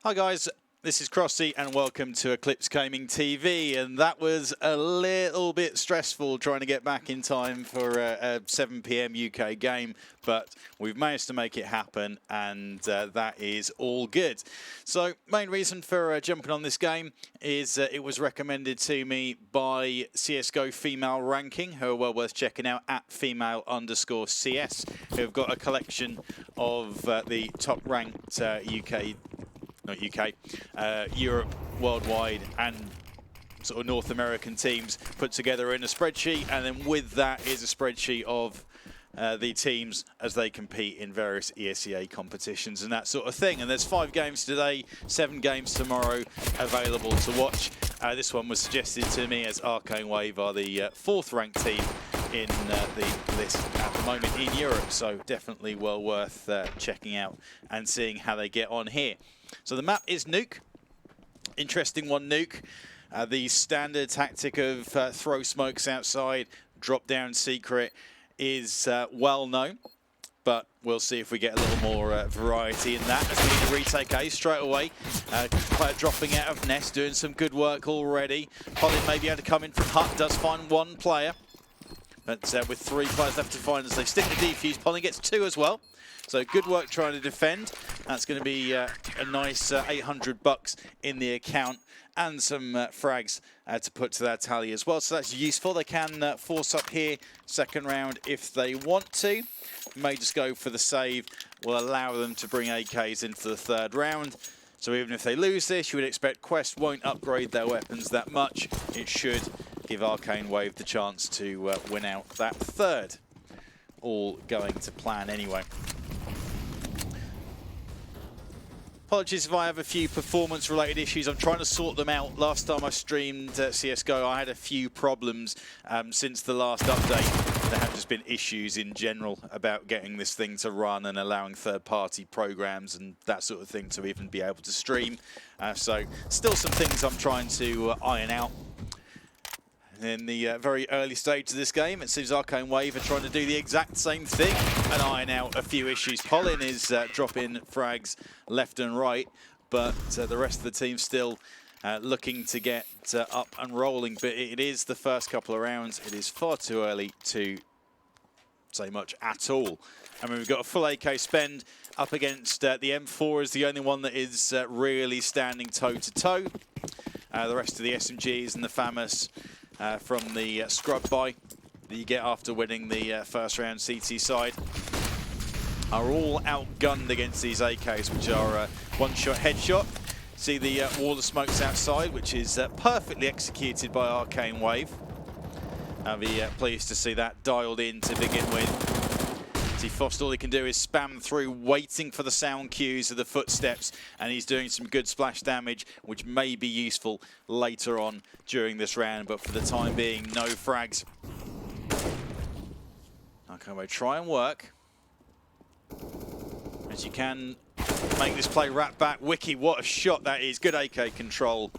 Hi guys, this is Crossy and welcome to Eclipse Gaming TV, and that was a little bit stressful trying to get back in time for a 7 PM UK game, but we've managed to make it happen, and that is all good. So main reason for jumping on this game is it was recommended to me by CSGO Female Ranking, who are well worth checking out, at female_CS, who have got a collection of the top ranked Europe, worldwide, and sort of North American teams put together in a spreadsheet, and then with that is a spreadsheet of the teams as they compete in various ESEA competitions and that sort of thing. And there's 5 games today, 7 games tomorrow available to watch. This one was suggested to me as Arcane Wave are the 4th ranked team in the list at the moment in Europe, so definitely well worth checking out and seeing how they get on here. So the map is Nuke. Interesting one, Nuke. The standard tactic of throw smokes outside, drop down secret is well known, but we'll see if we get a little more variety in that as we need to retake A straight away. Player dropping out of Nest, doing some good work already. Colin may be able to come in from Hut, does find 1 player. But with 3 players left to find as they stick the defuse, Polly gets 2 as well. So good work trying to defend. That's going to be a nice 800 bucks in the account and some frags to put to that tally as well. So that's useful. They can force up here second round if they want to. May just go for the save. Will allow them to bring AKs into the 3rd round. So even if they lose this, you would expect Quest won't upgrade their weapons that much. It should give Arcane Wave the chance to win out that 3rd. All going to plan anyway. Apologies if I have a few performance-related issues. I'm trying to sort them out. Last time I streamed CSGO, I had a few problems since the last update. There have just been issues in general about getting this thing to run and allowing third-party programs and that sort of thing to even be able to stream. So still some things I'm trying to iron out. In the very early stage of this game, it seems Arcane Wave are trying to do the exact same thing and iron out a few issues. Pollen is dropping frags left and right, but the rest of the team still looking to get up and rolling. But it is the first couple of rounds. It is far too early to say much at all. I mean, we've got a full AK spend up against the M4 is the only one that is really standing toe-to-toe. The rest of the SMGs and the FAMAS from the scrub buy that you get after winning the first round CT side are all outgunned against these AKs, which are one-shot headshot. See the wall of smokes outside, which is perfectly executed by Arcane Wave. I'll be pleased to see that dialed in to begin with. See, Fost, all he can do is spam through, waiting for the sound cues of the footsteps, and he's doing some good splash damage, which may be useful later on during this round, but for the time being, no frags. Okay, we'll try and work. As you can make this play wrap back. Wiki, what a shot that is. Good AK control.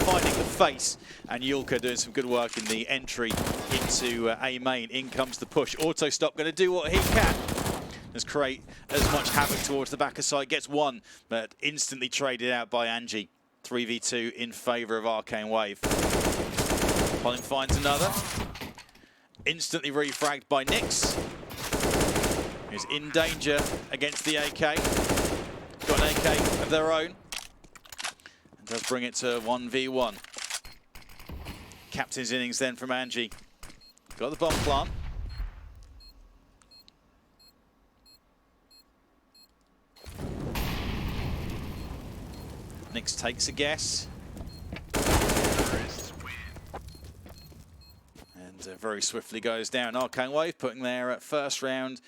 Finding the face, and Yulka doing some good work in the entry into A main. In comes the push. Auto stop going to do what he can. Let's create as much havoc towards the back of side. Gets 1, but instantly traded out by Angie. 3v2 in favour of Arcane Wave. Colin finds another. Instantly refragged by Nyx. Who's in danger against the AK. Got an AK of their own. And does bring it to 1v1. Captain's innings then from Angie. Got the bomb plant. Nyx takes a guess. And very swiftly goes down. Arcane Wave putting their first round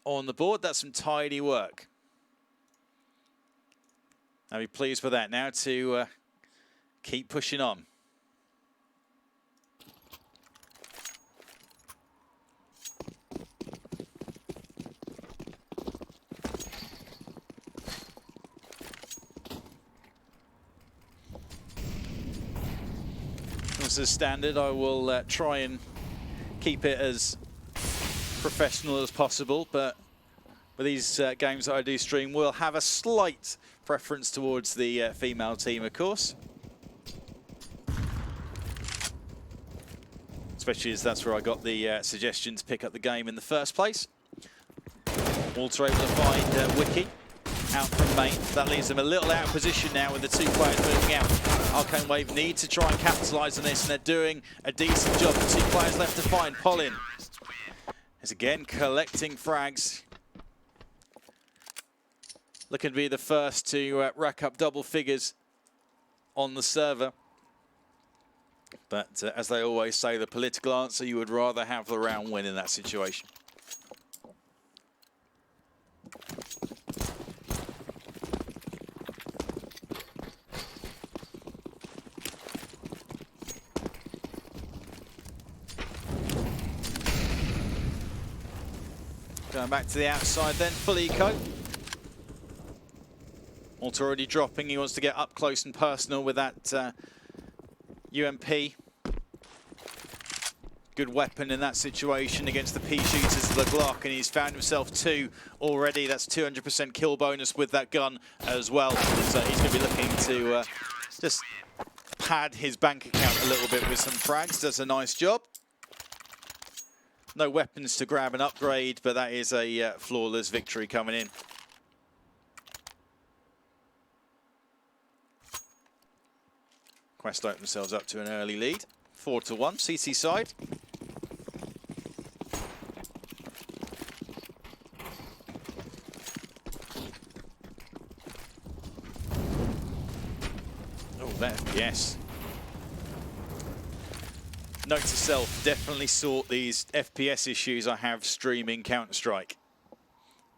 on the board. That's some tidy work. I'll be pleased with that. Now to keep pushing on. As standard, I will try and keep it as professional as possible, but with these games that I do stream will have a slight preference towards the female team, of course. Especially as that's where I got the suggestion to pick up the game in the first place. Walter able to find Wiki out from main. That leaves them a little out of position now with the two players moving out. Arcane Wave need to try and capitalise on this, and they're doing a decent job. The two players left to find. Polin is again collecting frags. Looking to be the first to rack up double figures on the server. But as they always say, the political answer, you would rather have the round win in that situation. Going back to the outside then, full eco. Walter already dropping, he wants to get up close and personal with that UMP. Good weapon in that situation against the P shooters of the Glock, and he's found himself two already. That's 200% kill bonus with that gun as well. So he's going to be looking to just pad his bank account a little bit with some frags. Does a nice job. No weapons to grab and upgrade, but that is a flawless victory coming in. Quest open themselves up to an early lead. 4-1, CT side. Oh, that, yes. Note to self, definitely sort these FPS issues I have streaming Counter-Strike.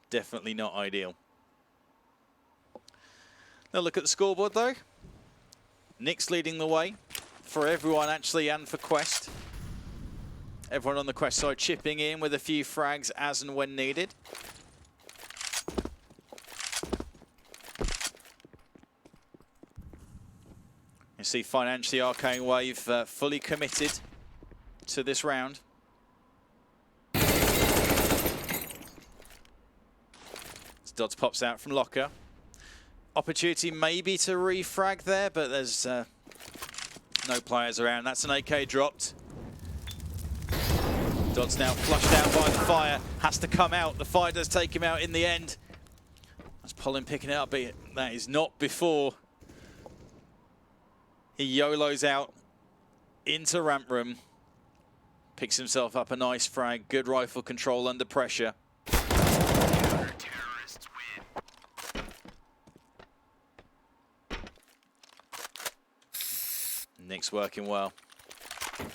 Definitely not ideal. Now look at the scoreboard though. Nick's leading the way for everyone actually, and for Quest. Everyone on the Quest side chipping in with a few frags as and when needed. You see financially Arcane Wave fully committed to this round. Dodds pops out from locker. Opportunity maybe to refrag there, but there's no players around. That's an AK dropped. Dodds now flushed out by the fire. Has to come out. The fire does take him out in the end. That's Polin picking it up, but that is not before he YOLOs out into ramp room. Picks himself up a nice frag. Good rifle control under pressure. Nick's working well. I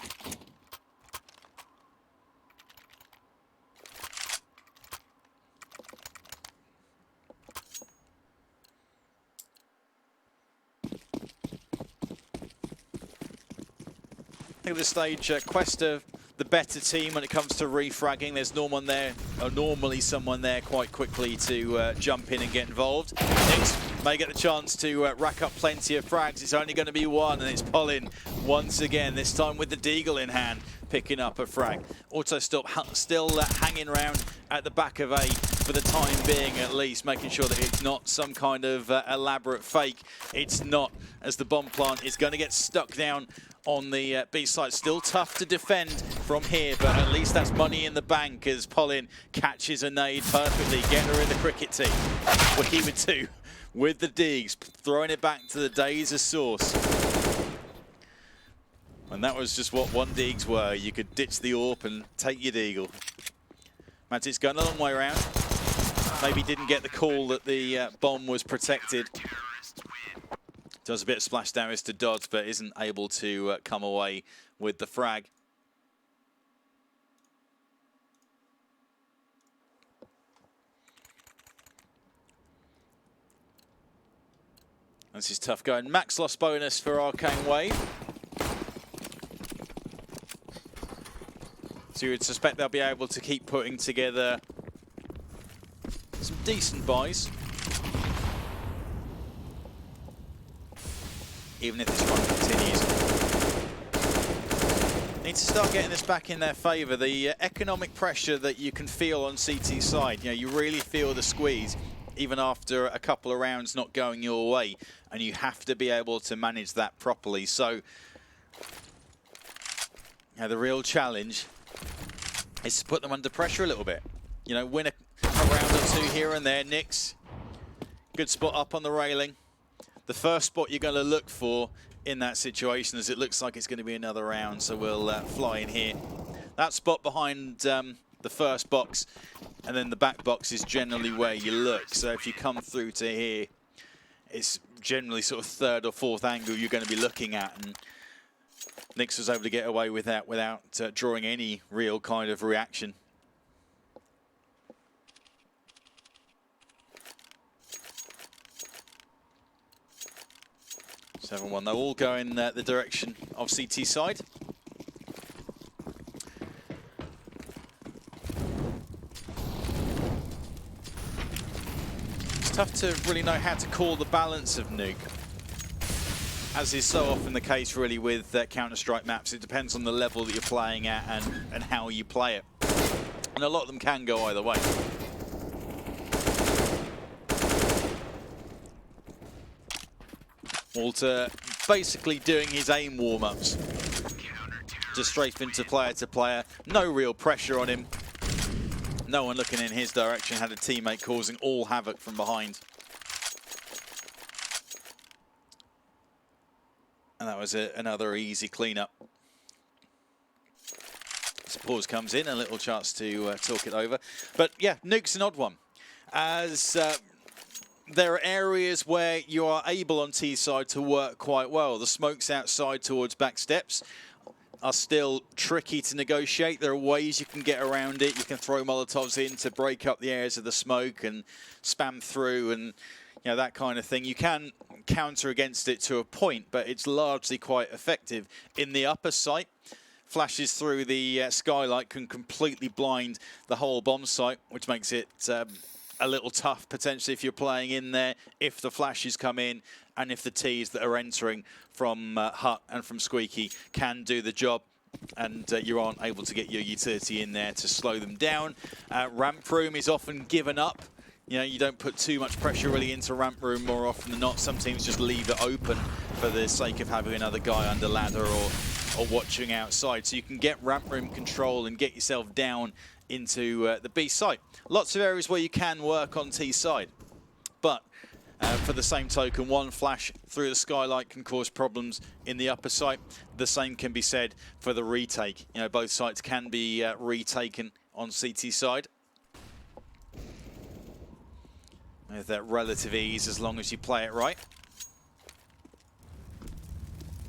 think at this stage, Quest are the better team when it comes to refragging. There's normally someone there quite quickly to jump in and get involved. Nick's may get the chance to rack up plenty of frags. It's only going to be one, and it's Polin once again, this time with the Deagle in hand, picking up a frag. Auto stop still hanging around at the back of A for the time being at least, making sure that it's not some kind of elaborate fake. It's not, as the bomb plant is going to get stuck down on the B side. Still tough to defend from here, but at least that's money in the bank as Polin catches a nade perfectly, getting her in the cricket team. Wiki with two. With the digs, throwing it back to the days of Source. And that was just what one digs were. You could ditch the AWP and take your deagle. Magic's gone a long way around. Maybe didn't get the call that the bomb was protected. Does a bit of splash damage to Dodds, but isn't able to come away with the frag. This is tough going. Max loss bonus for Arcane Wave. So you would suspect they'll be able to keep putting together some decent buys, even if this run continues. Need to start getting this back in their favour. The economic pressure that you can feel on CT's side, you know, you really feel the squeeze even after a couple of rounds not going your way, and you have to be able to manage that properly. So, the real challenge is to put them under pressure a little bit. You know, win a round or two here and there. Nix, good spot up on the railing. The first spot you're going to look for in that situation, as it looks like it's going to be another round, so we'll fly in here. That spot behind the first box, and then the back box is generally where you look. So if you come through to here, it's generally sort of third or fourth angle you're going to be looking at, and Nix was able to get away with that without drawing any real kind of reaction. 7-1, they'll all go in the direction of CT side. It's tough to really know how to call the balance of Nuke, as is so often the case really with Counter-Strike maps. It depends on the level that you're playing at and how you play it. And a lot of them can go either way. Walter basically doing his aim warm-ups. Just straight into player to player. No real pressure on him. No one looking in his direction. Had a teammate causing all havoc from behind. And that was another easy cleanup. Pause comes in, a little chance to talk it over. But yeah, Nuke's an odd one, as there are areas where you are able on T side to work quite well. The smokes outside towards back steps are still tricky to negotiate. There are ways you can get around it. You can throw Molotovs in to break up the areas of the smoke and spam through and that kind of thing. You can counter against it to a point, but it's largely quite effective. In the upper site, flashes through the skylight can completely blind the whole bomb site, which makes it a little tough potentially if you're playing in there, if the flashes come in and if the Ts that are entering from Hut and from Squeaky can do the job, and you aren't able to get your utility in there to slow them down. Ramp room is often given up. You don't put too much pressure really into ramp room more often than not. Some teams just leave it open for the sake of having another guy under ladder or watching outside. So you can get ramp room control and get yourself down into the B site. Lots of areas where you can work on T side, but for the same token, one flash through the skylight can cause problems in the upper site. The same can be said for the retake. Both sites can be retaken on CT side with that relative ease as long as you play it right.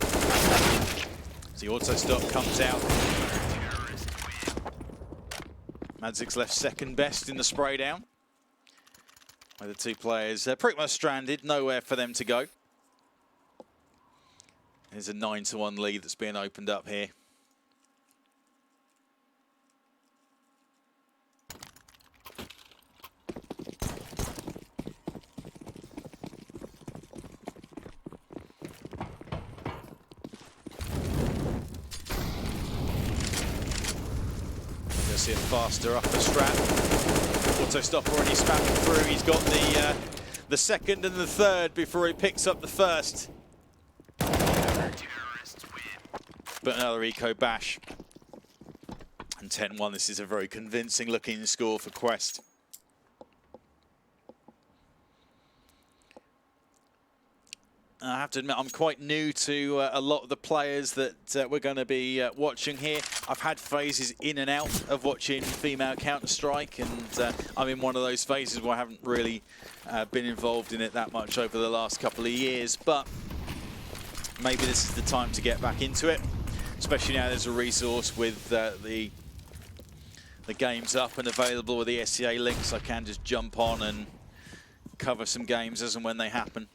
So the auto stop comes out. Madzik's left second best in the spray down, where the two players are pretty much stranded, nowhere for them to go. There's a 9-1 lead that's being opened up here. See a faster upper strap. Auto stop already spamming through. He's got the second and the third before he picks up the first. But another eco bash. And 10-1. This is a very convincing looking score for Quest. I have to admit, I'm quite new to a lot of the players that we're going to be watching here. I've had phases in and out of watching female Counter-Strike, and I'm in one of those phases where I haven't really been involved in it that much over the last couple of years. But maybe this is the time to get back into it, especially now there's a resource with the games up and available with the ESEA links. I can just jump on and cover some games as and when they happen.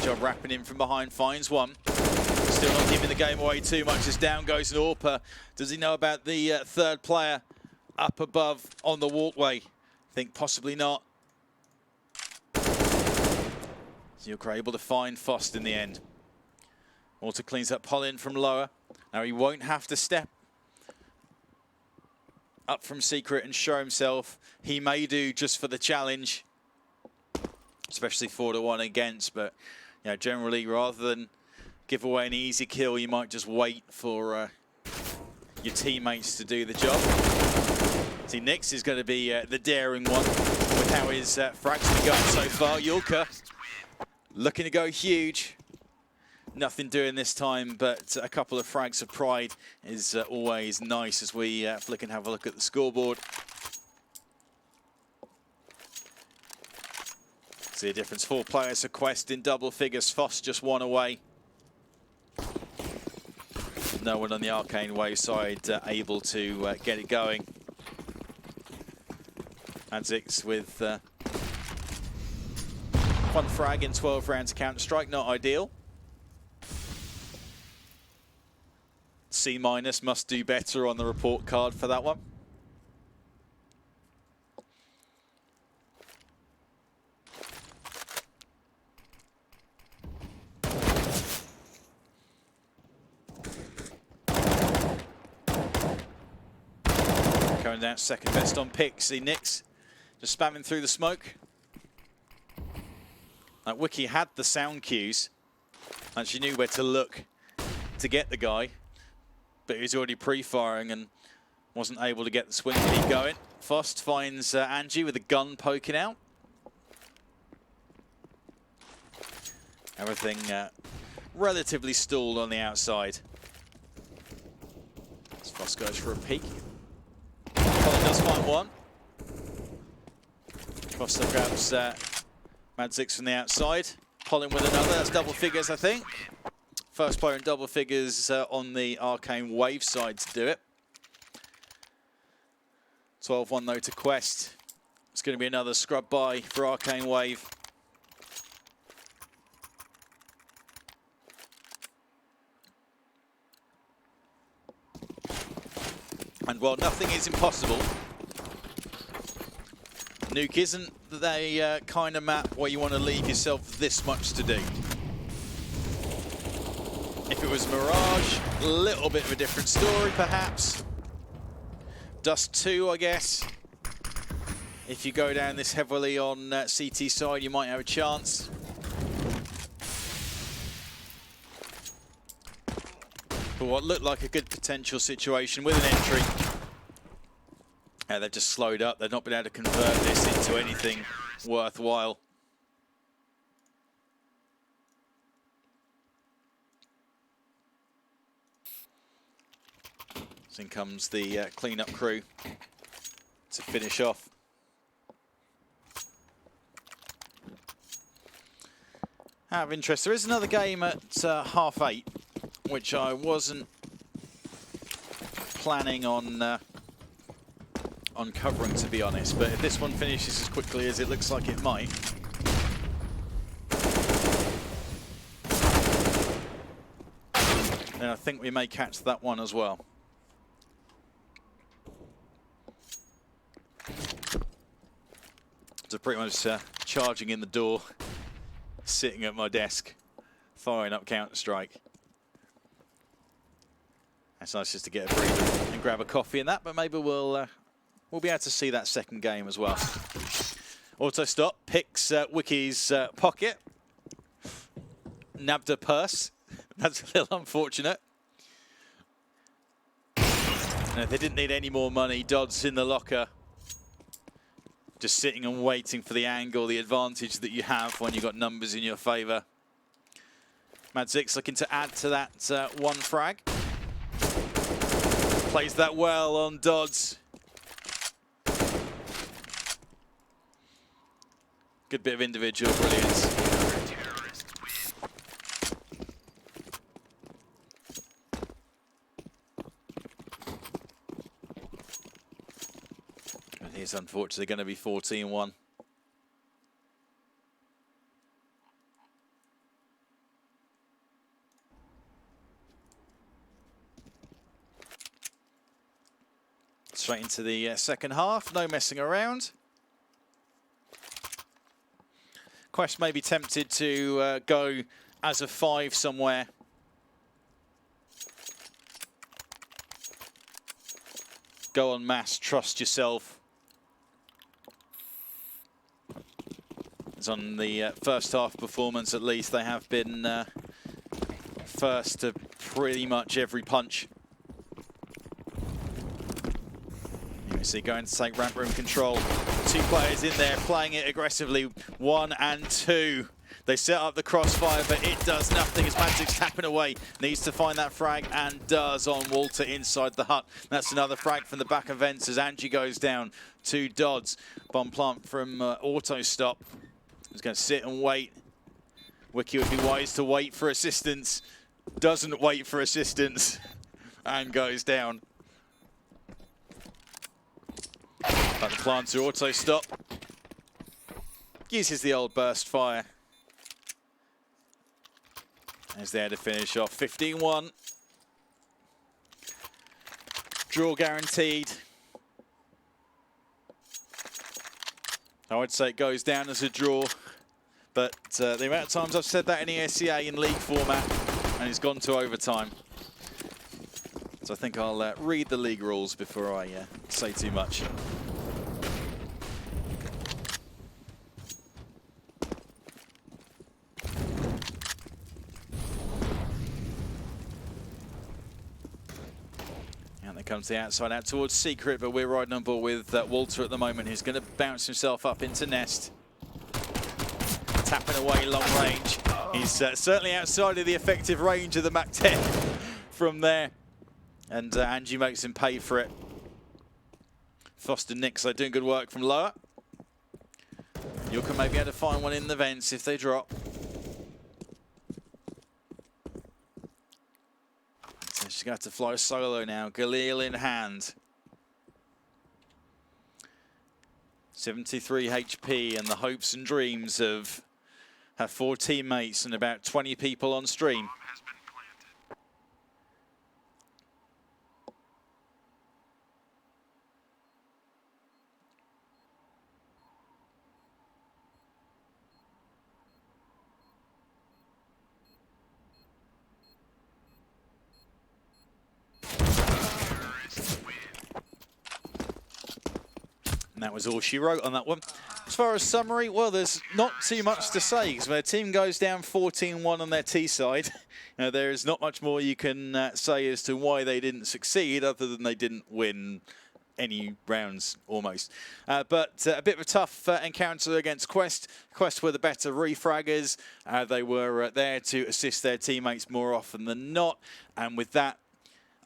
Job wrapping in from behind, finds one. Still not giving the game away too much as down goes Orpa. Does he know about the third player up above on the walkway? Think possibly not. So you're able to find Fost in the end. Walter cleans up Pollen from lower. Now he won't have to step up from secret and show himself. He may do just for the challenge, especially 4-1 against, but you know, generally rather than give away an easy kill, you might just wait for your teammates to do the job. See, Nix is going to be the daring one with how his frags have gone so far. Yulka looking to go huge. Nothing doing this time, but a couple of frags of pride is always nice as we flick and have a look at the scoreboard. See a difference, 4 players for Quest in double figures. Foss just 1 away. No one on the Arcane Wave side able to get it going. Adzix with 1 frag in 12 rounds of Counter-Strike, not ideal. C- must do better on the report card for that one. Going down second best on pick. See Nix just spamming through the smoke. Wiki had the sound cues and she knew where to look to get the guy, but he was already pre-firing and wasn't able to get the swing speed going. Fost finds Angie with a gun poking out. Everything relatively stalled on the outside. As Fost goes for a peek. Pollen does find one. Foster grabs Madzix from the outside. Pollen with another. That's double figures, I think. First player in double figures on the Arcane Wave side to do it. 12-1 though to Quest. It's going to be another scrub by for Arcane Wave. And while nothing is impossible, Nuke isn't the kind of map where you want to leave yourself this much to do. If it was Mirage, a little bit of a different story perhaps. Dust 2, I guess. If you go down this heavily on CT side, you might have a chance. But what looked like a good potential situation with an entry. They've just slowed up. They've not been able to convert this into anything worthwhile. So in comes the cleanup crew to finish off. Out of interest, there is another game at 8:30, which I wasn't planning on covering, to be honest. But if this one finishes as quickly as it looks like it might, then I think we may catch that one as well. So pretty much charging in the door, sitting at my desk, firing up Counter-Strike. It's nice just to get a breather and grab a coffee and that, but maybe we'll be able to see that second game as well. Auto stop, picks Wiki's pocket. Nabbed a purse. That's a little unfortunate. And if they didn't need any more money, Dodd's in the locker. Just sitting and waiting for the angle, the advantage that you have when you've got numbers in your favour. Madzix looking to add to that 1 frag. Plays that well on Dodds. Good bit of individual brilliance. It is unfortunately going to be 14-1. Straight into the second half, no messing around. Quest may be tempted to go as a 5 somewhere Go on, Mass. Trust yourself. As on the first half performance, at least, they have been first to pretty much every punch. ESEA going to take ramp room control. 2 players in there playing it aggressively. 1 and 2. They set up the crossfire, but it does nothing as Magic's tapping away. Needs to find that frag and does on Walter inside the hut. That's another frag from the back of Vents as Angie goes down. 2 Dodds. Bomb plant from Auto Stop. He's going to sit and wait. Wiki would be wise to wait for assistance. Doesn't wait for assistance and goes down. But the plant to Auto Stop. Uses the old burst fire. As there to finish off 15-1. Draw guaranteed. I would say it goes down as a draw, but the amount of times I've said that in ESEA in league format, and it's gone to overtime. So I think I'll read the league rules before I say too much. Comes the outside out towards Secret, but we're riding on board with Walter at the moment, who's going to bounce himself up into Nest. Tapping away long range. He's certainly outside of the effective range of the Mac 10 from there. And Angie makes him pay for it. Foster Nix doing good work from lower. Yuka may be able to find one in the vents if they drop. She's going to have to fly solo now. Galil in hand. 73 HP and the hopes and dreams of her 4 teammates and about 20 people on stream. That was all she wrote on that one. As far as summary, well, there's not too much to say because their team goes down 14-1 on their T side. There is not much more you can say as to why they didn't succeed other than they didn't win any rounds almost. But a bit of a tough encounter against Quest. Quest were the better refraggers. They were there to assist their teammates more often than not. And with that,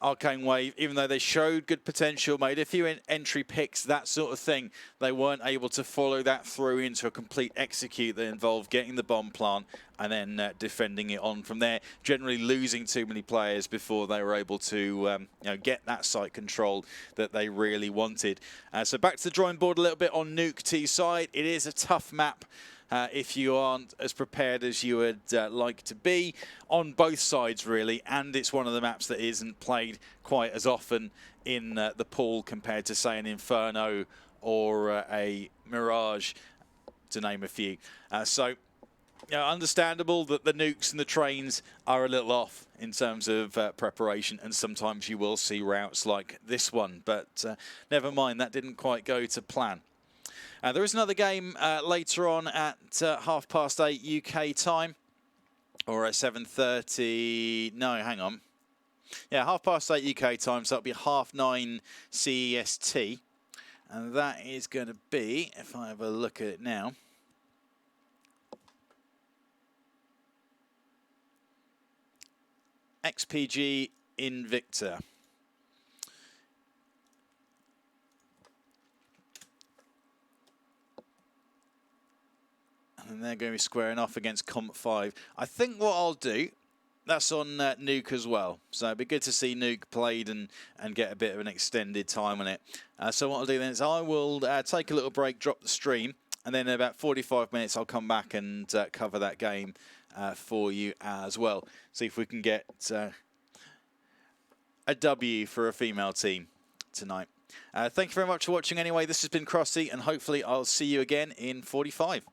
Arcane Wave, even though they showed good potential, made a few entry picks, that sort of thing, they weren't able to follow that through into a complete execute that involved getting the bomb plant and then defending it on from there, generally losing too many players before they were able to get that site control that they really wanted. So back to the drawing board a little bit on Nuke T side. It is a tough map. If you aren't as prepared as you would like to be on both sides, really. And it's one of the maps that isn't played quite as often in the pool compared to, say, an Inferno or a Mirage, to name a few. So, understandable that the nukes and the trains are a little off in terms of preparation. And sometimes you will see routes like this one. But never mind, that didn't quite go to plan. There is another game later on at 8:30 UK time, or at 7:30. No, hang on. Yeah, 8:30 UK time, so that'll be 9:30 CEST. And that is going to be, if I have a look at it now, XPG Invicta. And they're going to be squaring off against Comp 5. I think what I'll do, that's on Nuke as well. So it'd be good to see Nuke played and get a bit of an extended time on it. So what I'll do then is I will take a little break, drop the stream, and then in about 45 minutes I'll come back and cover that game for you as well. See if we can get a W for a female team tonight. Thank you very much for watching anyway. This has been Crossy, and hopefully I'll see you again in 45.